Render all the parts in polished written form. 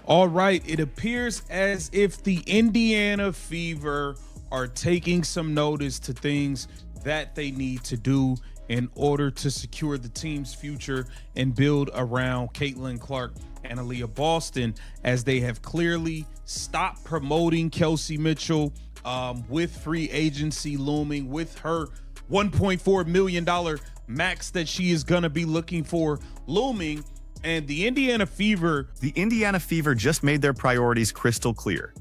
All right, it appears as if the Indiana Fever are taking some notice to things that they need to do in order to secure the team's future and build around Caitlin Clark and Aaliyah Boston, as they have clearly stopped promoting Kelsey Mitchell with free agency looming, with her $1.4 million max that she is going to be looking for looming. And the Indiana Fever just made their priorities crystal clear.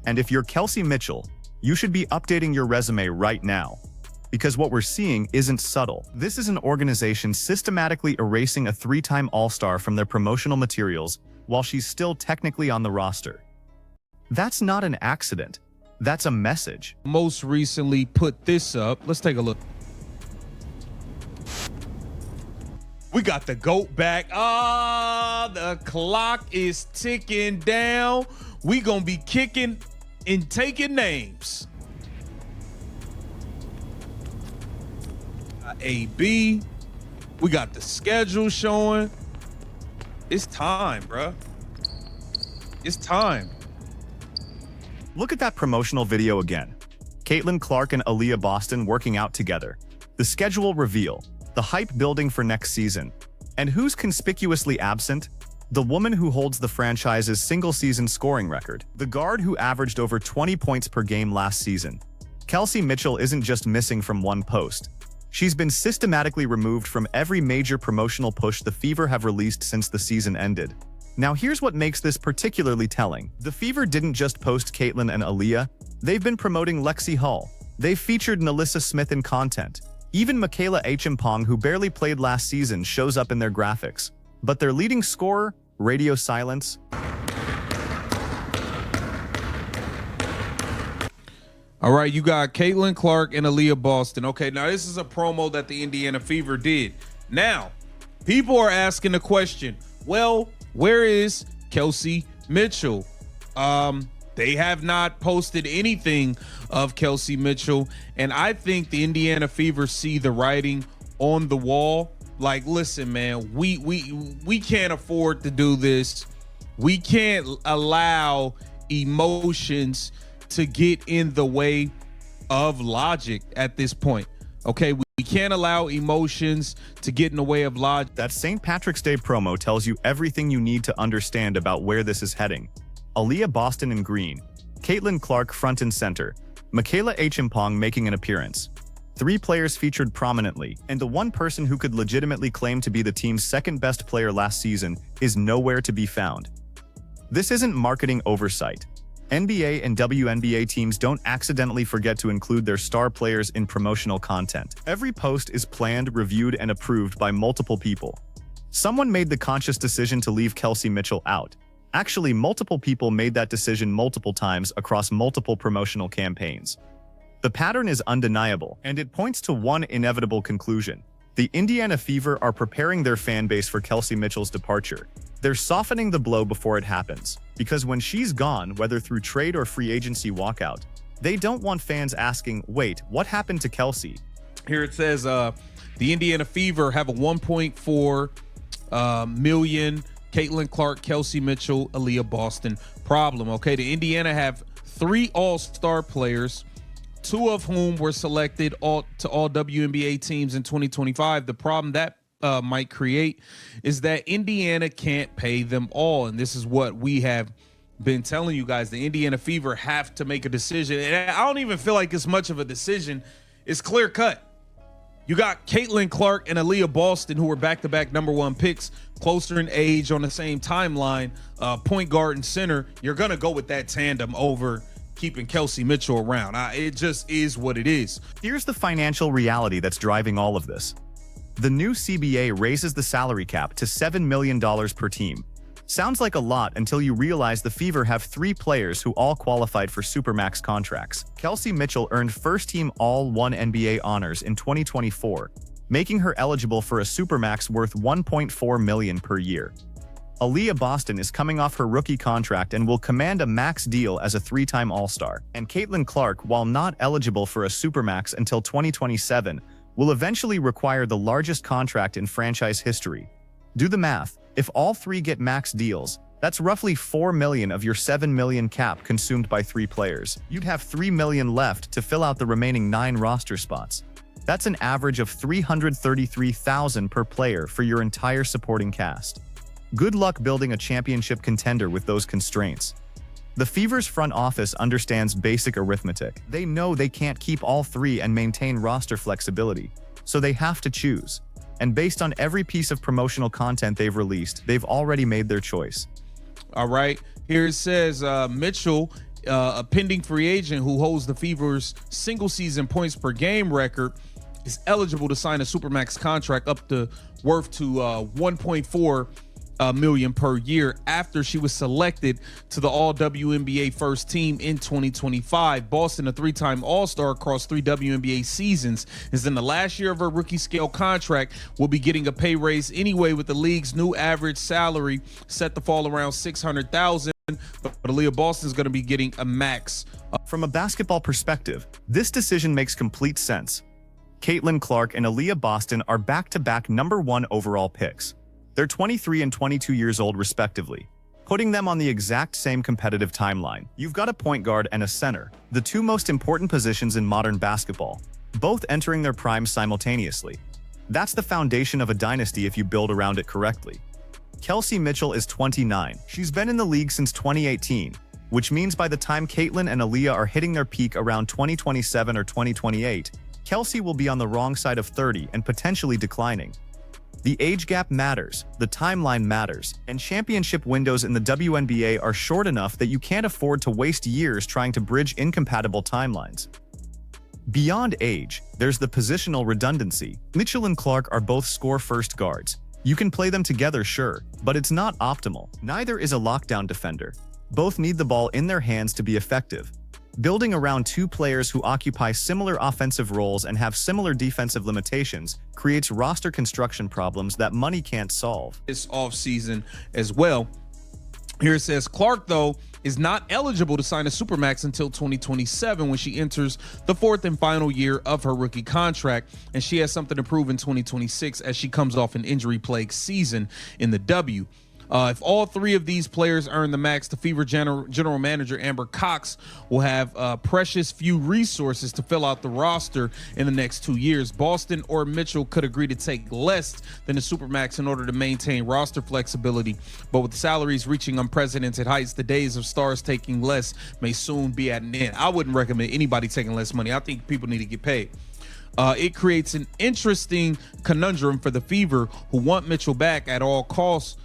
And if you're Kelsey Mitchell, you should be updating your resume right now. Because what we're seeing isn't subtle. This is an organization systematically erasing a three-time All-Star from their promotional materials while she's still technically on the roster. That's not an accident. That's a message. Most recently put this up. Let's take a look. We got the GOAT back. The clock is ticking down. We gonna be kicking and taking names. AB. We got the schedule showing. It's time, bruh. It's time. Look at that promotional video again. Caitlin Clark and Aaliyah Boston working out together. The schedule reveal. The hype building for next season. And who's conspicuously absent? The woman who holds the franchise's single-season scoring record. The guard who averaged over 20 points per game last season. Kelsey Mitchell isn't just missing from one post. She's been systematically removed from every major promotional push the Fever have released since the season ended. Now here's what makes this particularly telling. The Fever didn't just post Caitlin and Aaliyah. They've been promoting Lexi Hull. They've featured Nalissa Smith in content. Even Michaela Achimpong, who barely played last season, shows up in their graphics. But their leading scorer, radio silence. All right, you got Caitlin Clark and Aaliyah Boston. Okay, now this is a promo that the Indiana Fever did. Now, people are asking the question, well, where is Kelsey Mitchell? They have not posted anything of Kelsey Mitchell, and I think the Indiana Fever see the writing on the wall. Like, listen, man, we can't afford to do this. We can't allow emotions to get in the way of logic at this point. Okay, we can't allow emotions to get in the way of logic. That St. Patrick's Day promo tells you everything you need to understand about where this is heading. Aaliyah Boston in green, Caitlin Clark front and center, Michaela Achimpong making an appearance. 3 players featured prominently, and the one person who could legitimately claim to be the team's second best player last season is nowhere to be found. This isn't marketing oversight. NBA and WNBA teams don't accidentally forget to include their star players in promotional content. Every post is planned, reviewed, and approved by multiple people. Someone made the conscious decision to leave Kelsey Mitchell out. Actually, multiple people made that decision multiple times across multiple promotional campaigns. The pattern is undeniable, and it points to one inevitable conclusion. The Indiana Fever are preparing their fan base for Kelsey Mitchell's departure. They're softening the blow before it happens, because when she's gone, whether through trade or free agency walkout, they don't want fans asking, wait, what happened to Kelsey? Here it says the Indiana Fever have a 1.4 million Caitlin Clark, Kelsey Mitchell, Aaliyah Boston problem. Okay, the Indiana have 3 all-star players, 2 of whom were selected to all WNBA teams in 2025. The problem that might create is that Indiana can't pay them all, and this is what we have been telling you guys. The Indiana Fever have to make a decision, and I don't even feel like it's much of a decision. It's clear cut. You got Caitlin Clark and Aaliyah Boston, who were back-to-back #1 picks, closer in age, on the same timeline, point guard and center. You're going to go with that tandem over keeping Kelsey Mitchell around. It just is what it is. Here's the financial reality that's driving all of this. The new CBA raises the salary cap to $7 million per team. Sounds like a lot until you realize the Fever have 3 players who all qualified for Supermax contracts. Kelsey Mitchell earned first-team All-1NBA honors in 2024, making her eligible for a Supermax worth $1.4 million per year. Aaliyah Boston is coming off her rookie contract and will command a max deal as a 3-time All-Star. And Caitlin Clark, while not eligible for a Supermax until 2027, will eventually require the largest contract in franchise history. Do the math. If all 3 get max deals, That's roughly 4 million of your 7 million cap consumed by 3 players. You'd have 3 million left to fill out the remaining 9 roster spots. That's an average of 333,000 per player for your entire supporting cast. Good luck building a championship contender with those constraints. The Fever's front office understands basic arithmetic. They know they can't keep all 3 and maintain roster flexibility, so they have to choose. And based on every piece of promotional content they've released, they've already made their choice. All right, here it says Mitchell, a pending free agent who holds the Fever's single-season points per game record, is eligible to sign a Supermax contract up to worth to 1.4 million per year after she was selected to the All WNBA first team in 2025. Boston, a 3-time All-Star across 3 WNBA seasons, is in the last year of her rookie scale contract, will be getting a pay raise anyway, with the league's new average salary set to fall around $600,000. But Aaliyah Boston is going to be getting a max. From a basketball perspective, this decision makes complete sense. Caitlin Clark and Aaliyah Boston are back-to-back #1 overall picks. They're 23 and 22 years old respectively, putting them on the exact same competitive timeline. You've got a point guard and a center, the 2 most important positions in modern basketball, both entering their prime simultaneously. That's the foundation of a dynasty if you build around it correctly. Kelsey Mitchell is 29. She's been in the league since 2018, which means by the time Caitlin and Aaliyah are hitting their peak around 2027 or 2028, Kelsey will be on the wrong side of 30 and potentially declining. The age gap matters, the timeline matters, and championship windows in the WNBA are short enough that you can't afford to waste years trying to bridge incompatible timelines. Beyond age, there's the positional redundancy. Mitchell and Clark are both score-first guards. You can play them together, sure, but it's not optimal. Neither is a lockdown defender. Both need the ball in their hands to be effective. Building around 2 players who occupy similar offensive roles and have similar defensive limitations creates roster construction problems that money can't solve. This offseason as well. Here it says Clark, though, is not eligible to sign a Supermax until 2027, when she enters the 4th and final year of her rookie contract, and she has something to prove in 2026 as she comes off an injury-plagued season in the W. If all 3 of these players earn the max, the Fever general manager Amber Cox will have precious few resources to fill out the roster in the next 2 years. Boston or Mitchell could agree to take less than the Supermax in order to maintain roster flexibility, but with salaries reaching unprecedented heights, the days of stars taking less may soon be at an end. I wouldn't recommend anybody taking less money. I think people need to get paid. It creates an interesting conundrum for the Fever, who want Mitchell back at all costs,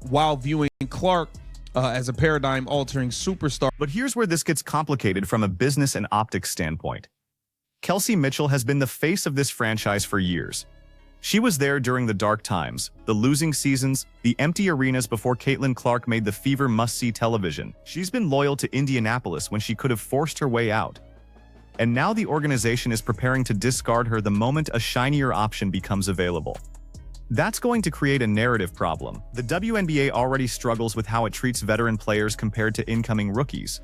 while viewing Clark as a paradigm-altering superstar. But here's where this gets complicated from a business and optics standpoint. Kelsey Mitchell has been the face of this franchise for years. She was there during the dark times, the losing seasons, the empty arenas before Caitlin Clark made the Fever must-see television. She's been loyal to Indianapolis when she could have forced her way out. And now the organization is preparing to discard her the moment a shinier option becomes available. That's going to create a narrative problem. The WNBA already struggles with how it treats veteran players compared to incoming rookies.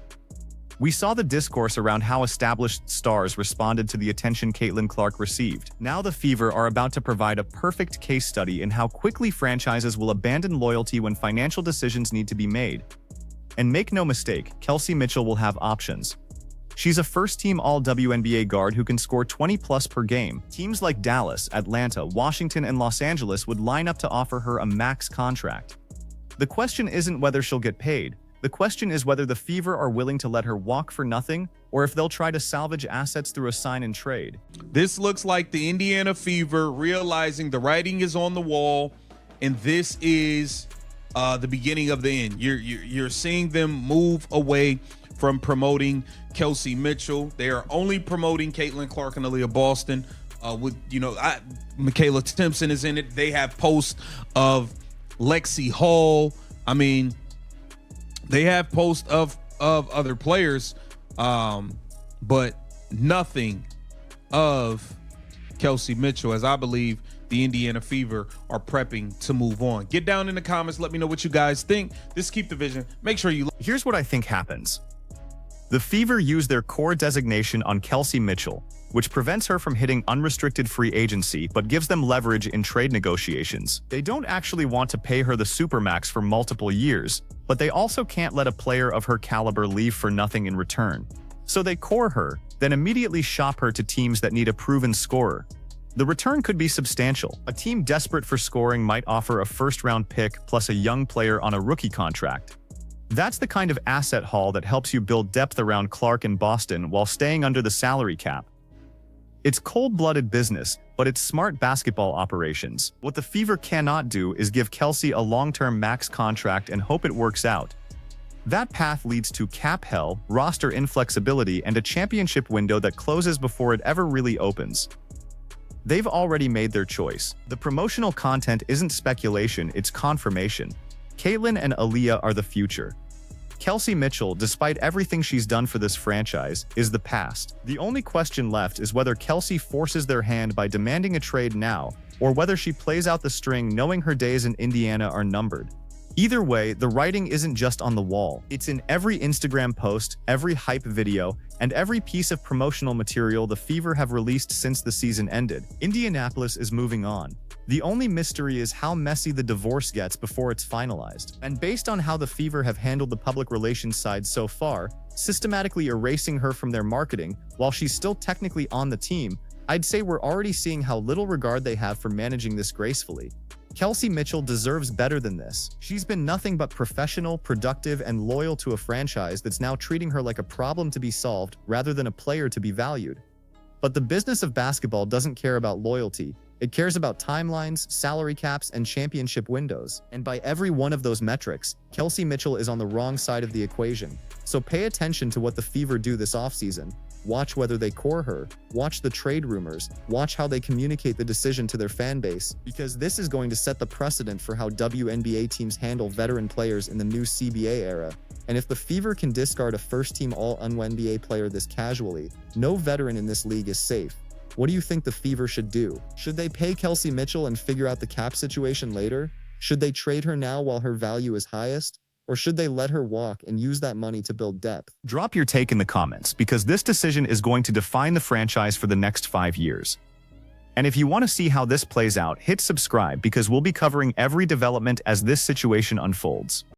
We saw the discourse around how established stars responded to the attention Caitlin Clark received. Now the Fever are about to provide a perfect case study in how quickly franchises will abandon loyalty when financial decisions need to be made. And make no mistake, Kelsey Mitchell will have options. She's a first-team All-WNBA guard who can score 20-plus per game. Teams like Dallas, Atlanta, Washington, and Los Angeles would line up to offer her a max contract. The question isn't whether she'll get paid. The question is whether the Fever are willing to let her walk for nothing, or if they'll try to salvage assets through a sign and trade. This looks like the Indiana Fever realizing the writing is on the wall, and this is the beginning of the end. You're seeing them move away from promoting Kelsey Mitchell. They are only promoting Caitlin Clark and Aaliyah Boston. Michaela Timpson is in it. They have posts of Lexi Hall. I mean, they have posts of other players, but nothing of Kelsey Mitchell, as I believe the Indiana Fever are prepping to move on. Get down in the comments. Let me know what you guys think. This is Keep the Vision. Make sure you... Here's what I think happens. The Fever use their core designation on Kelsey Mitchell, which prevents her from hitting unrestricted free agency but gives them leverage in trade negotiations. They don't actually want to pay her the supermax for multiple years, but they also can't let a player of her caliber leave for nothing in return. So they core her, then immediately shop her to teams that need a proven scorer. The return could be substantial. A team desperate for scoring might offer a first-round pick plus a young player on a rookie contract. That's the kind of asset haul that helps you build depth around Clark and Boston while staying under the salary cap. It's cold-blooded business, but it's smart basketball operations. What the Fever cannot do is give Kelsey a long-term max contract and hope it works out. That path leads to cap hell, roster inflexibility, and a championship window that closes before it ever really opens. They've already made their choice. The promotional content isn't speculation, it's confirmation. Caitlin and Aaliyah are the future. Kelsey Mitchell, despite everything she's done for this franchise, is the past. The only question left is whether Kelsey forces their hand by demanding a trade now, or whether she plays out the string knowing her days in Indiana are numbered. Either way, the writing isn't just on the wall. It's in every Instagram post, every hype video, and every piece of promotional material the Fever have released since the season ended. Indianapolis is moving on. The only mystery is how messy the divorce gets before it's finalized. And based on how the Fever have handled the public relations side so far, systematically erasing her from their marketing while she's still technically on the team, I'd say we're already seeing how little regard they have for managing this gracefully. Kelsey Mitchell deserves better than this. She's been nothing but professional, productive, and loyal to a franchise that's now treating her like a problem to be solved rather than a player to be valued. But the business of basketball doesn't care about loyalty. It cares about timelines, salary caps, and championship windows. And by every one of those metrics, Kelsey Mitchell is on the wrong side of the equation. So pay attention to what the Fever do this offseason. Watch whether they core her, watch the trade rumors, watch how they communicate the decision to their fan base, because this is going to set the precedent for how WNBA teams handle veteran players in the new CBA era. And if the Fever can discard a first-team All-WNBA player this casually, no veteran in this league is safe. What do you think the Fever should do? Should they pay Kelsey Mitchell and figure out the cap situation later? Should they trade her now while her value is highest? Or should they let her walk and use that money to build depth? Drop your take in the comments, because this decision is going to define the franchise for the next 5 years. And if you want to see how this plays out, hit subscribe because we'll be covering every development as this situation unfolds.